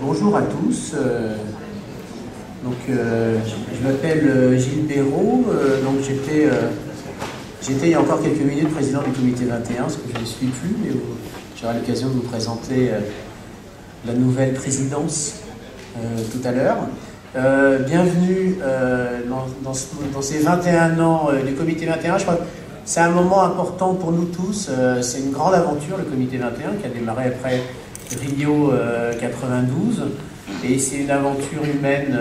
Bonjour à tous. Je m'appelle Gilles Béraud. J'étais il y a encore quelques minutes président du comité 21, ce que je ne suis plus, mais j'aurai l'occasion de vous présenter la nouvelle présidence tout à l'heure. Bienvenue dans ces 21 ans du comité 21. Je crois que c'est un moment important pour nous tous. C'est une grande aventure, le comité 21, qui a démarré après Rio 92. Et c'est une aventure humaine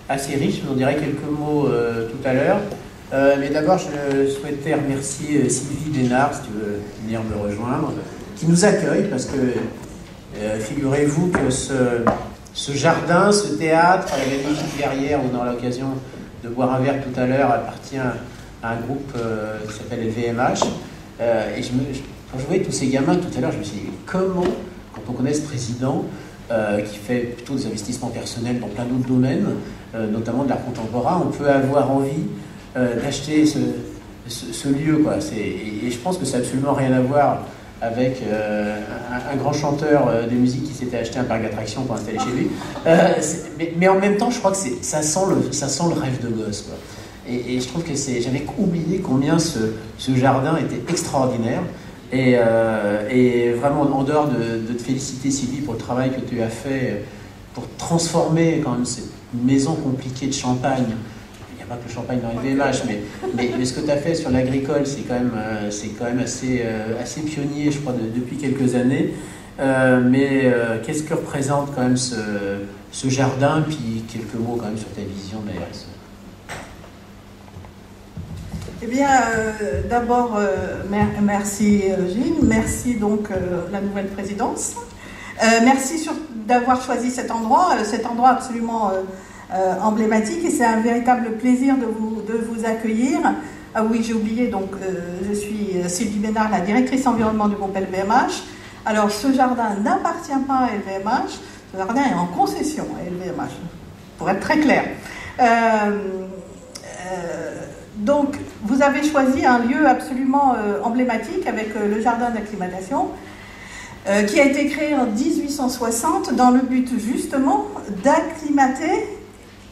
assez riche. Je vous en dirai quelques mots tout à l'heure. Mais d'abord, je souhaitais remercier Sylvie Bénard, si tu veux venir me rejoindre, qui nous accueille, parce que figurez-vous que ce jardin, ce théâtre, la magnifique verrière, où on aura l'occasion de boire un verre tout à l'heure, appartient à un groupe qui s'appelle LVMH. Quand je voyais tous ces gamins tout à l'heure, je me suis dit, comment, quand on connaît ce président, qui fait plutôt des investissements personnels dans plein d'autres domaines, notamment de l'art contemporain, on peut avoir envie d'acheter ce lieu, quoi. Et je pense que ça n'a absolument rien à voir avec un grand chanteur de musique qui s'était acheté un parc d'attractions pour installer chez lui. Mais en même temps, je crois que ça sent le rêve de gosse, quoi. Et je trouve que j'avais oublié combien ce jardin était extraordinaire. Et vraiment, en dehors de te féliciter, Sylvie, pour le travail que tu as fait pour transformer quand même cette maison compliquée de Champagne. Il n'y a pas que le Champagne dans les VMH, mais ce que tu as fait sur l'agricole, c'est quand même assez pionnier, je crois, depuis quelques années. Qu'est-ce que représente quand même ce jardin, puis quelques mots quand même sur ta vision de la RSE. Eh bien, d'abord, merci Gilles, merci donc la nouvelle présidence. Merci d'avoir choisi cet endroit absolument emblématique, et c'est un véritable plaisir de vous accueillir. Ah oui, j'ai oublié, donc je suis Sylvie Bénard, la directrice environnement du groupe LVMH. Alors, ce jardin n'appartient pas à LVMH, ce jardin est en concession à LVMH, pour être très clair. Donc, vous avez choisi un lieu absolument emblématique avec le jardin d'acclimatation qui a été créé en 1860 dans le but justement d'acclimater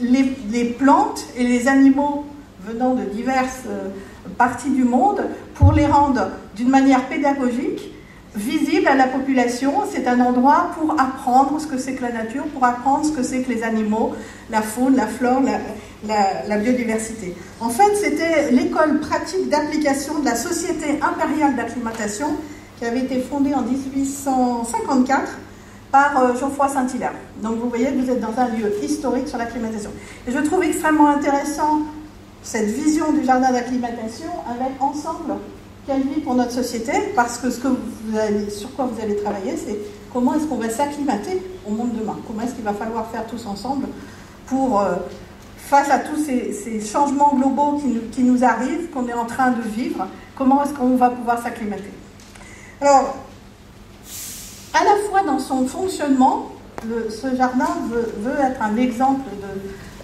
les plantes et les animaux venant de diverses parties du monde pour les rendre d'une manière pédagogique visibles à la population. C'est un endroit pour apprendre ce que c'est que la nature, pour apprendre ce que c'est que les animaux, la faune, la flore, la biodiversité. En fait, c'était l'école pratique d'application de la Société impériale d'acclimatation qui avait été fondée en 1854 par Geoffroy Saint-Hilaire. Donc vous voyez que vous êtes dans un lieu historique sur l'acclimatation. Et je trouve extrêmement intéressant cette vision du jardin d'acclimatation avec ensemble quelle vie pour notre société, parce que sur quoi vous allez travailler, c'est comment est-ce qu'on va s'acclimater au monde demain, comment est-ce qu'il va falloir faire tous ensemble pour face à tous ces changements globaux qui nous arrivent, qu'on est en train de vivre, comment est-ce qu'on va pouvoir s'acclimater. Alors, à la fois dans son fonctionnement, ce jardin veut être un exemple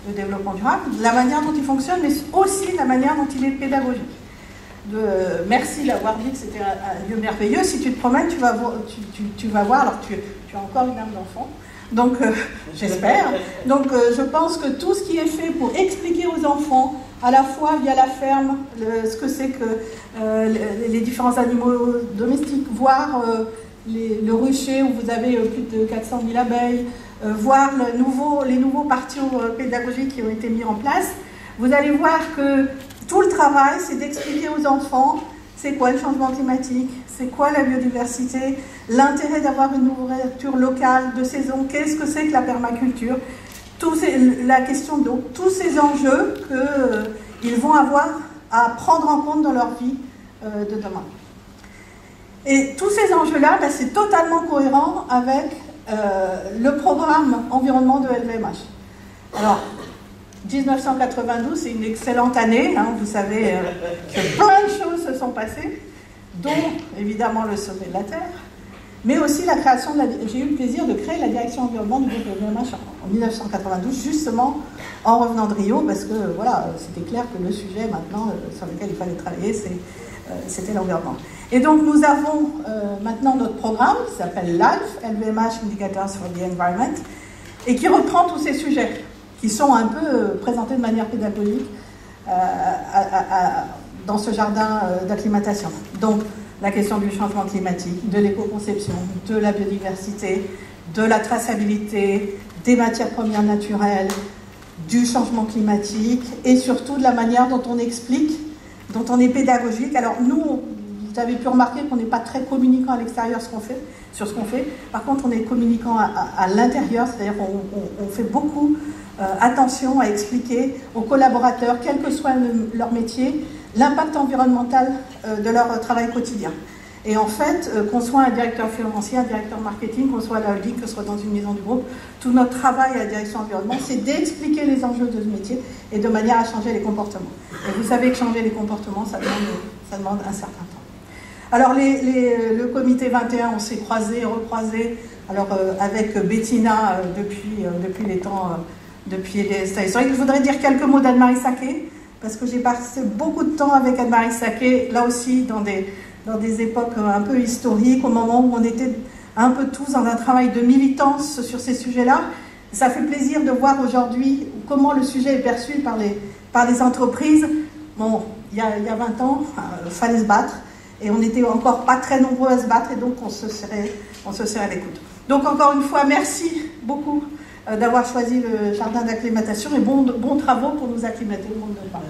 de développement durable, de la manière dont il fonctionne, mais aussi de la manière dont il est pédagogique. Merci d'avoir dit que c'était un lieu merveilleux. Si tu te promènes, tu vas voir, alors tu as encore une âme d'enfant, donc j'espère. Donc je pense que tout ce qui est fait pour expliquer aux enfants, à la fois via la ferme, ce que c'est que les différents animaux domestiques, voir le rucher où vous avez plus de 400 000 abeilles, voir les nouveaux parcours pédagogiques qui ont été mis en place, vous allez voir que tout le travail, c'est d'expliquer aux enfants c'est quoi le changement climatique, c'est quoi la biodiversité, l'intérêt d'avoir une nourriture locale, de saison, qu'est-ce que c'est que la permaculture, la question d'eau, tous ces enjeux qu'ils vont avoir à prendre en compte dans leur vie de demain. Et tous ces enjeux-là, c'est totalement cohérent avec le programme environnement de LVMH. Alors, 1992, c'est une excellente année, hein, vous savez que plein de choses se sont passées, dont évidemment le sommet de la Terre, mais aussi la création j'ai eu le plaisir de créer la direction environnement du groupe LVMH en 1992, justement en revenant de Rio, parce que voilà, c'était clair que le sujet maintenant sur lequel il fallait travailler, c'était l'environnement. Et donc nous avons maintenant notre programme qui s'appelle LIFE, LVMH Indicators for the Environment, et qui reprend tous ces sujets qui sont un peu présentés de manière pédagogique dans ce jardin d'acclimatation. Donc, la question du changement climatique, de l'éco-conception, de la biodiversité, de la traçabilité, des matières premières naturelles, du changement climatique et surtout de la manière dont on explique, dont on est pédagogique. Alors nous, vous avez pu remarquer qu'on n'est pas très communicant à l'extérieur sur ce qu'on fait. Par contre, on est communicant à l'intérieur, c'est-à-dire qu'on fait beaucoup attention à expliquer aux collaborateurs, quel que soit leur métier, l'impact environnemental de leur travail quotidien. Et en fait, qu'on soit un directeur financier, un directeur marketing, qu'on soit à la holding, que ce soit dans une maison du groupe, tout notre travail à la direction environnement, c'est d'expliquer les enjeux de ce métier et de manière à changer les comportements. Et vous savez que changer les comportements, ça demande un certain temps. Alors, le comité 21, on s'est croisés et recroisés avec Bettina depuis les temps, depuis les états historiques. Je voudrais dire quelques mots d'Anne-Marie Sacquet, parce que j'ai passé beaucoup de temps avec Anne-Marie Sacquet, là aussi dans des époques un peu historiques, au moment où on était un peu tous dans un travail de militance sur ces sujets-là. Ça fait plaisir de voir aujourd'hui comment le sujet est perçu par les entreprises. Bon, il y a 20 ans, il fallait se battre, et on n'était encore pas très nombreux à se battre, et donc on se serrait à l'écoute. Donc encore une fois, merci beaucoup d'avoir choisi le jardin d'acclimatation, et bons travaux pour nous acclimater au monde de Paris.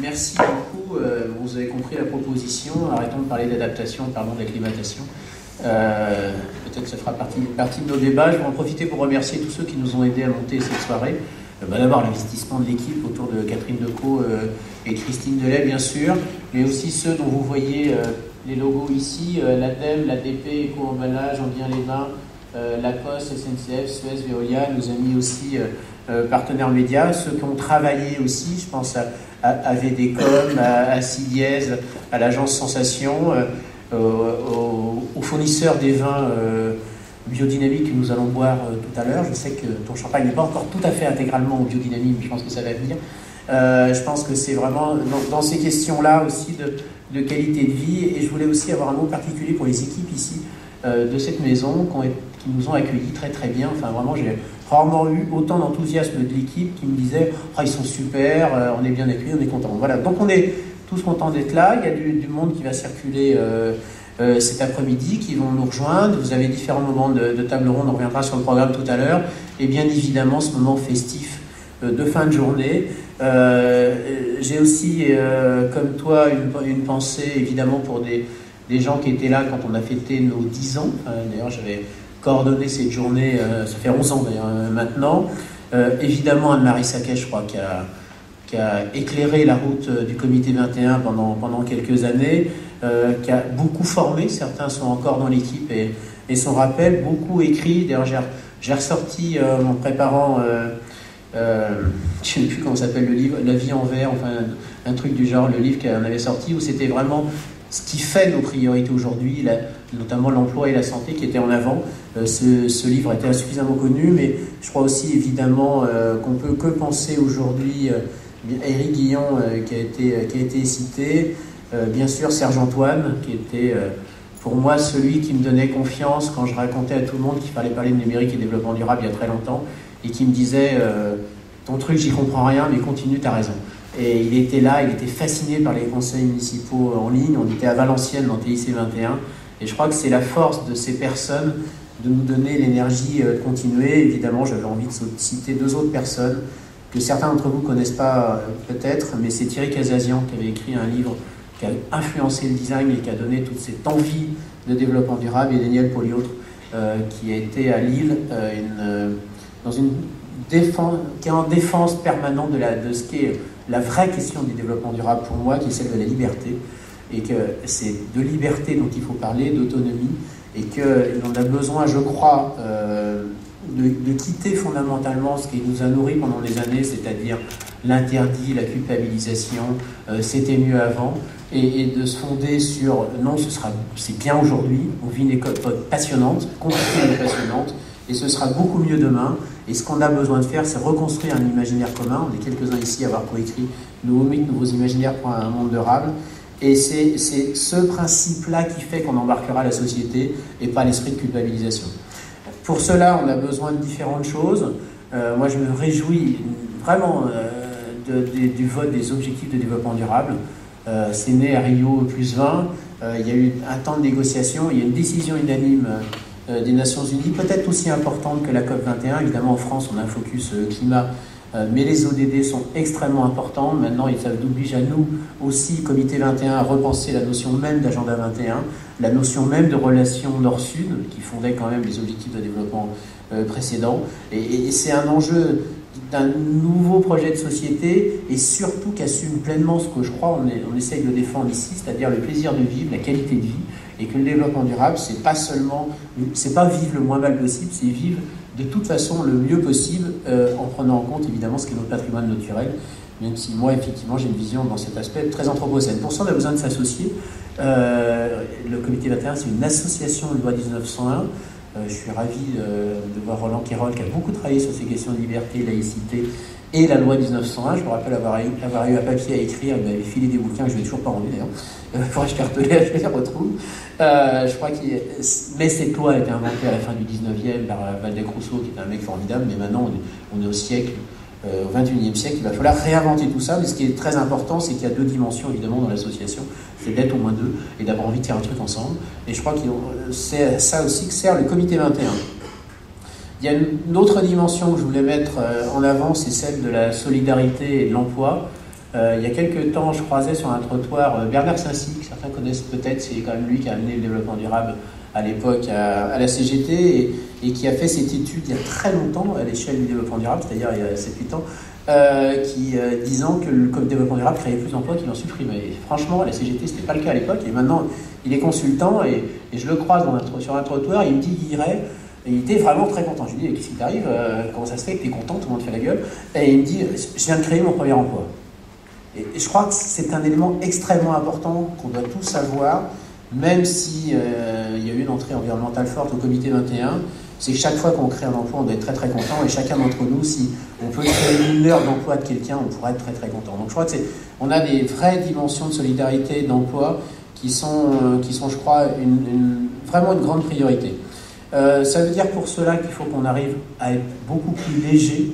Merci beaucoup. Vous avez compris la proposition. Arrêtons de parler d'adaptation, parlons d'acclimatation. Peut-être que ça fera partie de nos débats. Je vais en profiter pour remercier tous ceux qui nous ont aidés à monter cette soirée. D'abord, l'investissement de l'équipe autour de Catherine Decaux et Christine Delay, bien sûr, mais aussi ceux dont vous voyez les logos ici, l'ADEME, l'ADP, Éco-Emballage, Enghien-les-Bains, La Poste, SNCF, Suez, Veolia, nos amis aussi partenaires médias, ceux qui ont travaillé aussi, je pense à VDCom, à Siliez, à l'agence Sensation, aux fournisseurs des vins biodynamiques que nous allons boire tout à l'heure. Je sais que ton champagne n'est pas encore tout à fait intégralement biodynamique, mais je pense que ça va venir. Je pense que c'est vraiment dans ces questions-là aussi de qualité de vie, et je voulais aussi avoir un mot particulier pour les équipes ici de cette maison qui nous ont accueillis très très bien. Enfin vraiment, j'ai rarement eu autant d'enthousiasme de l'équipe qui me disait ils sont super, on est bien accueillis, on est content. Voilà, donc on est tous contents d'être là. Il y a du monde qui va circuler cet après-midi, qui vont nous rejoindre. Vous avez différents moments de table ronde, on reviendra sur le programme tout à l'heure, et bien évidemment ce moment festif de fin de journée. J'ai aussi, comme toi, une pensée évidemment pour des gens qui étaient là quand on a fêté nos 10 ans. D'ailleurs, j'avais coordonné cette journée, ça fait 11 ans d'ailleurs maintenant. Évidemment, Anne-Marie Sacquet, je crois, qui a éclairé la route du comité 21 pendant quelques années, qui a beaucoup formé, certains sont encore dans l'équipe et son rappel, beaucoup écrit. D'ailleurs, j'ai ressorti en préparant, je ne sais plus comment s'appelle le livre, La vie en vert, enfin un truc du genre, le livre qu'on avait sorti, où c'était vraiment ce qui fait nos priorités aujourd'hui, notamment l'emploi et la santé qui étaient en avant. Ce livre était insuffisamment connu, mais je crois aussi évidemment qu'on peut que penser aujourd'hui Éric Guillon qui a été cité, bien sûr Serge Antoine qui était pour moi celui qui me donnait confiance quand je racontais à tout le monde qu'il fallait parler de numérique et développement durable il y a très longtemps, et qui me disait ton truc j'y comprends rien mais continue, t'as raison. Et il était là, il était fasciné par les conseils municipaux en ligne. On était à Valenciennes dans TIC 21, et je crois que c'est la force de ces personnes de nous donner l'énergie de continuer. Évidemment, j'avais envie de citer deux autres personnes que certains d'entre vous ne connaissent pas peut-être, mais c'est Thierry Casazian qui avait écrit un livre qui a influencé le design et qui a donné toute cette envie de développement durable, et Daniel Poliautre qui a été à Lille qui est en défense permanente de ce qu'est la vraie question du développement durable pour moi, qui est celle de la liberté, et que c'est de liberté dont il faut parler, d'autonomie, et qu'on a besoin, je crois, de quitter fondamentalement ce qui nous a nourris pendant des années, c'est-à-dire l'interdit, la culpabilisation, c'était mieux avant, et de se fonder sur non, c'est bien aujourd'hui, on vit une époque passionnante, compliquée mais passionnante, et ce sera beaucoup mieux demain. Et ce qu'on a besoin de faire, c'est reconstruire un imaginaire commun. On est quelques-uns ici à avoir coécrit Nouveaux mythes, nouveaux imaginaires pour un monde durable. Et c'est ce principe-là qui fait qu'on embarquera la société et pas l'esprit de culpabilisation. Pour cela, on a besoin de différentes choses. Moi, je me réjouis vraiment du vote des objectifs de développement durable. C'est né à Rio +20. Il y a eu un temps de négociation. Il y a une décision unanime des Nations Unies, peut-être aussi importante que la COP21. Évidemment, en France, on a un focus climat. Mais les ODD sont extrêmement importants. Maintenant, ça nous oblige à nous aussi, Comité 21, à repenser la notion même d'agenda 21, la notion même de relation Nord-Sud, qui fondait quand même les objectifs de développement précédents. Et c'est un enjeu d'un nouveau projet de société, et surtout qu'assume pleinement ce que je crois on essaye de défendre ici, c'est-à-dire le plaisir de vivre, la qualité de vie, et que le développement durable, c'est pas vivre le moins mal possible, c'est vivre de toute façon le mieux possible, en prenant en compte évidemment ce qu'est notre patrimoine naturel, même si moi effectivement j'ai une vision dans cet aspect très anthropocène. Pour ça on a besoin de s'associer. Le Comité 21, c'est une association de loi 1901. Je suis ravi de voir Roland Quérol qui a beaucoup travaillé sur ces questions de liberté, laïcité et la loi 1901. Je me rappelle avoir eu un papier à écrire, il m'avait filé des bouquins que je ne vais toujours pas rendu d'ailleurs. Il faudrait que je les retrouve. Je crois mais cette loi a été inventée à la fin du 19e par Waldeck Rousseau, qui était un mec formidable, mais maintenant on est au siècle, au 21e siècle, il va falloir réinventer tout ça. Mais ce qui est très important, c'est qu'il y a deux dimensions évidemment dans l'association, c'est d'être au moins deux et d'avoir envie de faire un truc ensemble. Et je crois que c'est ça aussi que sert le Comité 21. Il y a une autre dimension que je voulais mettre en avant, c'est celle de la solidarité et de l'emploi. Il y a quelques temps, je croisais sur un trottoir Bernard Saincy, que certains connaissent peut-être, c'est quand même lui qui a amené le développement durable à l'époque à la CGT et qui a fait cette étude il y a très longtemps à l'échelle du développement durable, c'est-à-dire il y a 7-8 ans, disant que le développement durable créait plus d'emplois qu'il en supprimait. Et franchement, à la CGT, ce n'était pas le cas à l'époque, et maintenant, il est consultant, et je le croise sur un trottoir, il me dit qu'il irait. Et il était vraiment très content. Je lui dis, qu'est-ce qui t'arrive, comment ça se fait que tu es content, tout le monde fait la gueule. Et il me dit, je viens de créer mon premier emploi. Et je crois que c'est un élément extrêmement important qu'on doit tous savoir, même si il y a eu une entrée environnementale forte au Comité 21, c'est que chaque fois qu'on crée un emploi, on doit être très très content, et chacun d'entre nous, si on peut créer une heure d'emploi de quelqu'un, on pourra être très très content. Donc je crois qu'on a des vraies dimensions de solidarité et d'emploi qui sont, je crois, vraiment une grande priorité. Ça veut dire pour cela qu'il faut qu'on arrive à être beaucoup plus léger.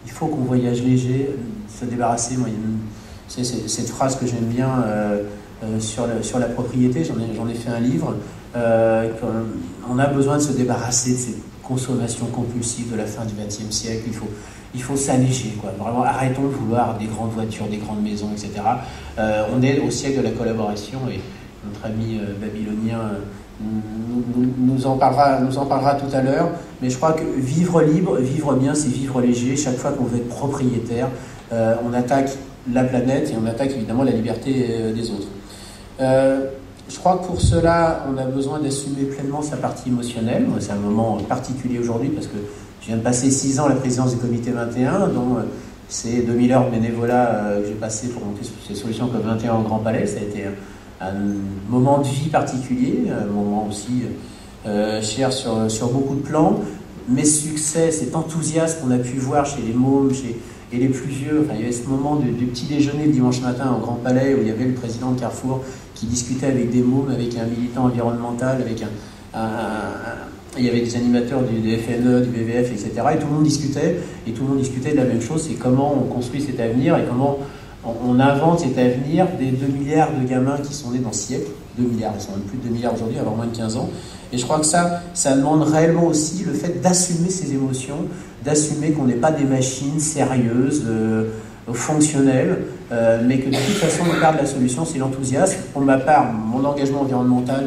Il faut qu'on voyage léger, se débarrasser. Moi, c'est cette phrase que j'aime bien sur la propriété. J'en ai fait un livre. On a besoin de se débarrasser de cette consommation compulsive de la fin du XXe siècle. Il faut s'alléger, quoi. Vraiment, arrêtons de vouloir des grandes voitures, des grandes maisons, etc. On est au siècle de la collaboration, et notre ami babylonien nous en parlera tout à l'heure, mais je crois que vivre libre, vivre bien, c'est vivre léger. Chaque fois qu'on veut être propriétaire, on attaque la planète et on attaque évidemment la liberté des autres. Je crois que pour cela, on a besoin d'assumer pleinement sa partie émotionnelle. C'est un moment particulier aujourd'hui parce que je viens de passer 6 ans à la présidence du Comité 21, dont c'est 2000 heures de bénévolat que j'ai passé pour monter ces solutions comme 21 en Grand Palais. Ça a été un moment de vie particulier, un moment aussi cher sur beaucoup de plans. Mes succès, cet enthousiasme qu'on a pu voir chez les mômes et les plus vieux. Enfin, il y avait ce moment du petit déjeuner le dimanche matin au Grand Palais où il y avait le président de Carrefour qui discutait avec des mômes, avec un militant environnemental, avec il y avait des animateurs du FNE, du WWF, etc. Et tout le monde discutait de la même chose, c'est comment on construit cet avenir et comment on invente cet avenir des 2 milliards de gamins qui sont nés dans ce siècle. 2 milliards, ils sont même plus de 2 milliards aujourd'hui, avoir moins de 15 ans. Et je crois que ça demande réellement aussi le fait d'assumer ses émotions, d'assumer qu'on n'est pas des machines sérieuses, fonctionnelles, mais que de toute façon, le quart de la solution, c'est l'enthousiasme. Pour ma part, mon engagement environnemental,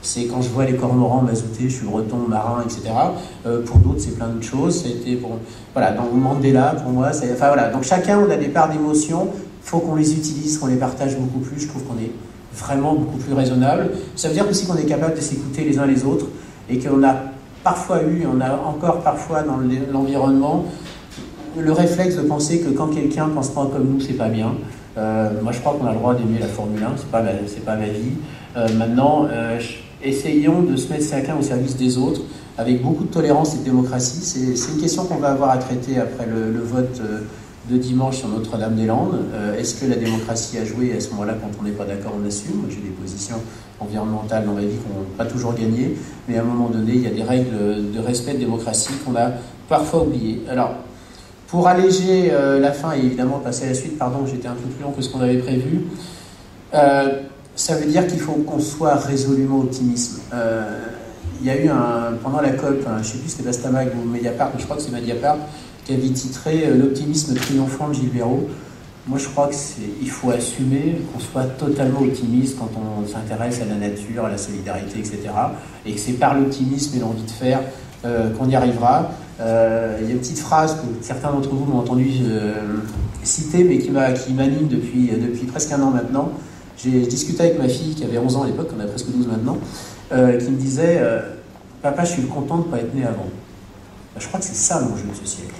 c'est quand je vois les cormorans mazoutés, je suis breton, marin, etc. Pour d'autres, c'est plein d'autres choses. Voilà, donc Mandela, pour moi, enfin voilà. Donc chacun, on a des parts d'émotions. Il faut qu'on les utilise, qu'on les partage beaucoup plus. Je trouve qu'on est vraiment beaucoup plus raisonnable. Ça veut dire aussi qu'on est capable de s'écouter les uns les autres et qu'on a on a encore parfois dans l'environnement le réflexe de penser que quand quelqu'un pense pas comme nous, c'est pas bien. Moi, je crois qu'on a le droit d'aimer la Formule 1, c'est pas ma vie. Maintenant, essayons de se mettre chacun au service des autres avec beaucoup de tolérance et de démocratie. C'est une question qu'on va avoir à traiter après le vote de dimanche sur Notre-Dame-des-Landes. Est-ce que la démocratie a joué? À ce moment-là, quand on n'est pas d'accord, on assume. Moi, j'ai des positions environnementales dans ma vie qu'on n'a pas toujours gagnées, mais à un moment donné, il y a des règles de respect de démocratie qu'on a parfois oubliées. Alors, pour alléger la fin et évidemment passer à la suite, pardon, j'étais un peu plus long que ce qu'on avait prévu, ça veut dire qu'il faut qu'on soit résolument optimiste. Il y a eu pendant la COP, je ne sais plus si c'était Bastamag ou Mediapart, mais je crois que c'est Mediapart, qui avait titré « L'optimisme triomphant de Gilles Béraud ». Moi, je crois qu'il faut assumer qu'on soit totalement optimiste quand on s'intéresse à la nature, à la solidarité, etc. Et que c'est par l'optimisme et l'envie de faire qu'on y arrivera. Il y a une petite phrase que certains d'entre vous m'ont entendu citer, mais qui m'anime depuis presque un an maintenant. J'ai discuté avec ma fille, qui avait 11 ans à l'époque, on a presque 12 maintenant, qui me disait « Papa, je suis content de ne pas être né avant ». Je crois que c'est ça l'enjeu de ce siècle.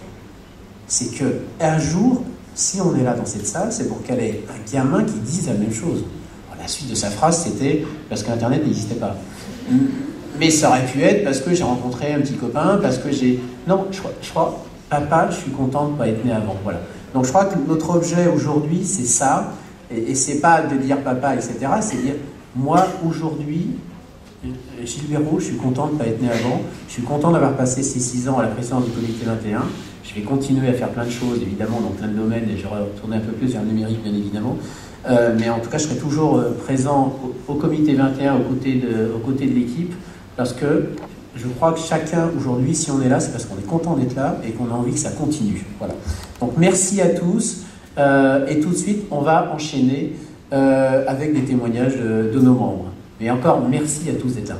C'est qu'un jour, si on est là dans cette salle, c'est pour qu'elle ait un gamin qui dise la même chose. Alors, la suite de sa phrase, c'était parce qu'Internet n'existait pas. Mais ça aurait pu être parce que j'ai rencontré un petit copain, parce que j'ai... Non, je crois, papa, je suis content de ne pas être né avant. Voilà. Donc je crois que notre objet aujourd'hui, c'est ça. Et c'est pas de dire papa, etc. C'est dire, moi, aujourd'hui, Gilles Béraud, je suis content de ne pas être né avant. Je suis content d'avoir passé ces 6 ans à la présidence du comité 21. Je vais continuer à faire plein de choses, évidemment, dans plein de domaines, et je vais retourner un peu plus vers le numérique, bien évidemment. Mais en tout cas, je serai toujours présent au comité 21, aux côtés de l'équipe, parce que je crois que chacun, aujourd'hui, si on est là, c'est parce qu'on est content d'être là et qu'on a envie que ça continue. Voilà. Donc, merci à tous. Et tout de suite, on va enchaîner avec des témoignages de nos membres. Mais encore, merci à tous d'être là.